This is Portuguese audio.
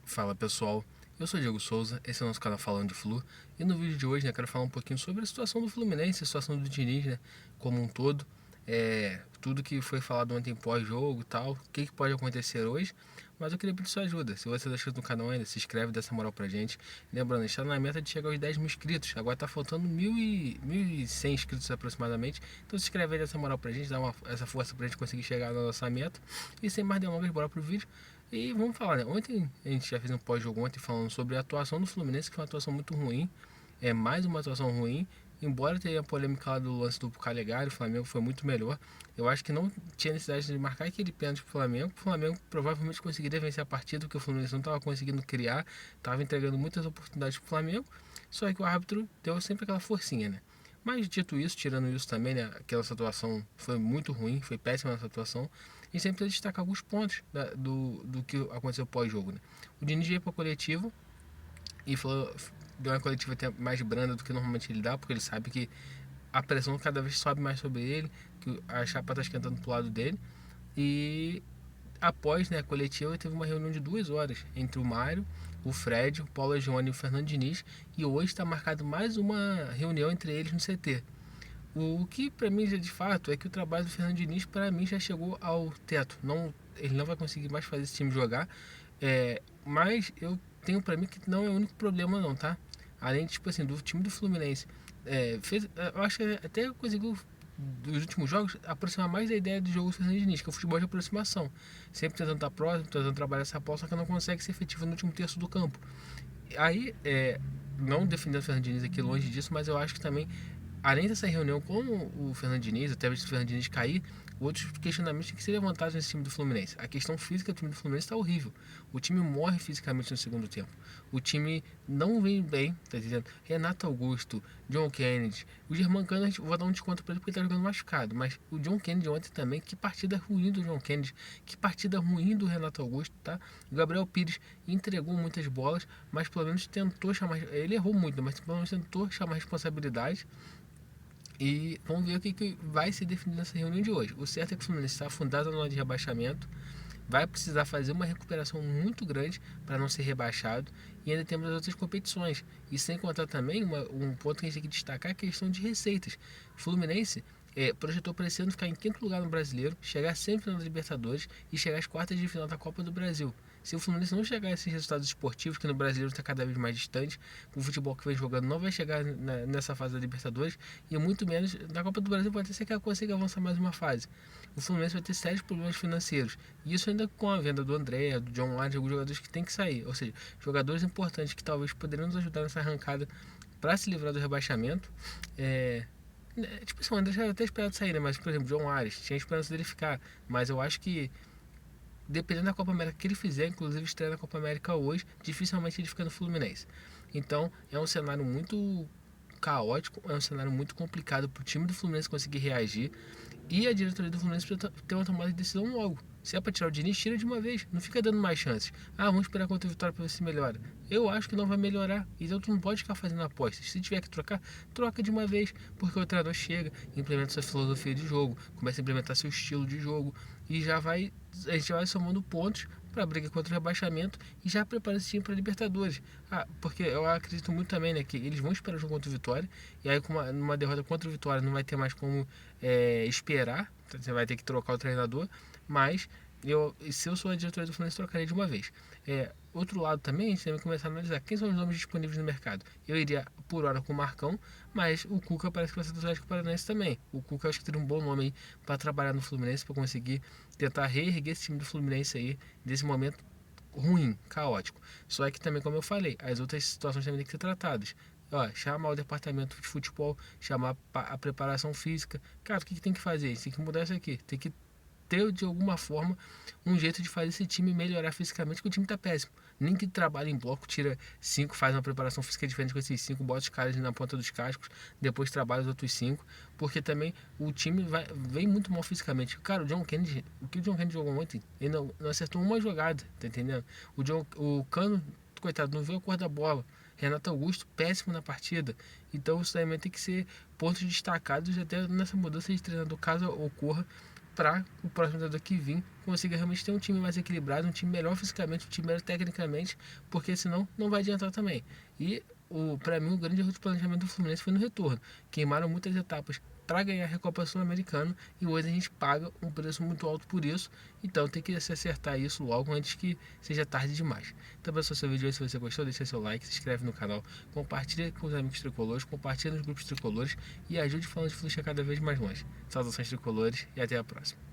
Fala pessoal, eu sou Diego Souza, esse é o nosso canal Falando de Flu. E no vídeo de hoje, quero falar um pouquinho sobre a situação do Fluminense, a situação do Diniz, como um todo. Tudo que foi falado ontem pós-jogo e tal, o que pode acontecer hoje. Mas eu queria pedir sua ajuda. Se você está inscrito no canal ainda, se inscreve, dessa moral pra gente. Lembrando, a gente está na meta de chegar aos 10 mil inscritos. Agora está faltando 1.100 inscritos aproximadamente. Então se inscreve aí, dessa moral pra gente, dá essa força pra gente conseguir chegar na nossa meta. E sem mais delongas, bora pro vídeo. E vamos falar, Ontem a gente já fez um pós-jogo ontem falando sobre a atuação do Fluminense, que foi uma atuação muito ruim. É mais uma atuação ruim. Embora tenha a polêmica lá do lance do Calegari, o Flamengo foi muito melhor. Eu acho que não tinha necessidade de marcar aquele pênalti pro Flamengo. O Flamengo provavelmente conseguiria vencer a partida, porque o Fluminense não estava conseguindo criar, estava entregando muitas oportunidades pro Flamengo. Só que o árbitro deu sempre aquela forcinha. Mas dito isso, tirando isso também, aquela situação foi muito ruim, foi péssima essa atuação. E sempre precisa destacar alguns pontos do que aconteceu pós-jogo. O Diniz veio para a coletiva e falou, deu uma coletiva até mais branda do que normalmente ele dá, porque ele sabe que a pressão cada vez sobe mais sobre ele, que a chapa está esquentando pro lado dele. E após a coletiva, teve uma reunião de 2 horas entre o Mário, o Fred, o Paulo Gione e o Fernando Diniz. E hoje está marcado mais uma reunião entre eles no CT. O que para mim já de fato é que o trabalho do Fernando Diniz para mim já chegou ao teto. Não, ele não vai conseguir mais fazer esse time jogar. Mas eu tenho para mim que não é o único problema não, tá? Além tipo assim, do time do Fluminense, eu acho que até conseguiu dos últimos jogos aproximar mais da ideia do jogo do Fernando Diniz, que é o futebol de aproximação. Sempre tentando estar próximo, tentando trabalhar essa bola, só que não consegue ser efetivo no último terço do campo. Aí, não defendendo o Fernando Diniz aqui longe disso, mas eu acho que também, além dessa reunião com o Fernando Diniz, até o Fernando Diniz cair, outros questionamentos têm que ser levantados nesse time do Fluminense. A questão física do time do Fluminense está horrível. O time morre fisicamente no segundo tempo. O time não vem bem, tá entendendo? Renato Augusto, John Kennedy, o Germancano, vou dar um desconto para ele porque ele tá jogando machucado, mas o John Kennedy ontem também, que partida ruim do John Kennedy, que partida ruim do Renato Augusto, tá? O Gabriel Pires entregou muitas bolas, mas pelo menos tentou chamar, ele errou muito, mas pelo menos tentou chamar responsabilidade. E vamos ver o que vai se definir nessa reunião de hoje. O certo é que o Fluminense está afundado na zona de rebaixamento, vai precisar fazer uma recuperação muito grande para não ser rebaixado, e ainda temos as outras competições. E sem contar também um ponto que a gente tem que destacar, é a questão de receitas. O Fluminense projetou para esse ano ficar em quinto lugar no Brasileiro, chegar sempre na Libertadores e chegar às quartas de final da Copa do Brasil. Se o Fluminense não chegar a esses resultados esportivos, que no Brasileiro está cada vez mais distante, com o futebol que vem jogando não vai chegar nessa fase da Libertadores, e muito menos na Copa do Brasil, pode ser que ela consiga avançar mais uma fase. O Fluminense vai ter sérios problemas financeiros, e isso ainda com a venda do André, do John Lard, alguns jogadores que tem que sair, ou seja, jogadores importantes que talvez poderiam nos ajudar nessa arrancada para se livrar do rebaixamento. Tipo assim, o André já até esperado sair, mas por exemplo, John Ares, tinha esperança dele ficar, mas eu acho que dependendo da Copa América que ele fizer, inclusive estreia na Copa América hoje, dificilmente ele fica no Fluminense. Então é um cenário muito caótico, é um cenário muito complicado para o time do Fluminense conseguir reagir, e a diretoria do Fluminense precisa ter uma tomada de decisão logo. Se é para tirar o Diniz, tira de uma vez, não fica dando mais chances. Vamos esperar contra o Vitória para ver se melhora. Eu acho que não vai melhorar, então tu não pode ficar fazendo apostas. Se tiver que trocar, troca de uma vez, porque o treinador chega, implementa sua filosofia de jogo, começa a implementar seu estilo de jogo, e a gente vai somando pontos para a briga contra o rebaixamento e já prepara esse time para a Libertadores. Porque eu acredito muito também, que eles vão esperar o jogo contra o Vitória, e aí numa derrota contra o Vitória não vai ter mais como esperar, você vai ter que trocar o treinador, mas se eu sou a diretoria do Fluminense, trocaria de uma vez. Outro lado também, a gente tem que começar a analisar quem são os nomes disponíveis no mercado. Eu iria por hora com o Marcão, mas o Cuca parece que vai ser do Atlético Paranaense também. O Cuca acho que teria um bom nome aí para trabalhar no Fluminense, para conseguir tentar reerguer esse time do Fluminense aí, desse momento ruim, caótico. Só que também, como eu falei, as outras situações também têm que ser tratadas. Chamar o departamento de futebol, chamar a preparação física. Cara, o que tem que fazer? Tem que mudar isso aqui. Tem que ter de alguma forma um jeito de fazer esse time melhorar fisicamente, porque o time tá péssimo. Nem que trabalha em bloco, tira 5, faz uma preparação física diferente com esses 5, bota os caras na ponta dos cascos, depois trabalha os outros 5, porque também o time vem muito mal fisicamente. Cara, o que o John Kennedy jogou ontem, ele não acertou uma jogada, tá entendendo? O Cano, coitado, não viu a cor da bola. Renato Augusto, péssimo na partida. Então isso também tem que ser pontos destacados até nessa mudança de treinador, caso ocorra, para o próximo treinador que vir consiga realmente ter um time mais equilibrado, um time melhor fisicamente, um time melhor tecnicamente, porque senão não vai adiantar também. E para mim o grande erro de planejamento do Fluminense foi no retorno. Queimaram muitas etapas para ganhar a Recopa Sul-Americana e hoje a gente paga um preço muito alto por isso, então tem que se acertar isso logo antes que seja tarde demais. Então pessoal, esse vídeo aí, se você gostou, deixa seu like, se inscreve no canal, compartilha com os amigos tricolores, compartilha nos grupos tricolores e ajude o Falando de Flu a chegar cada vez mais longe. Saudações tricolores e até a próxima.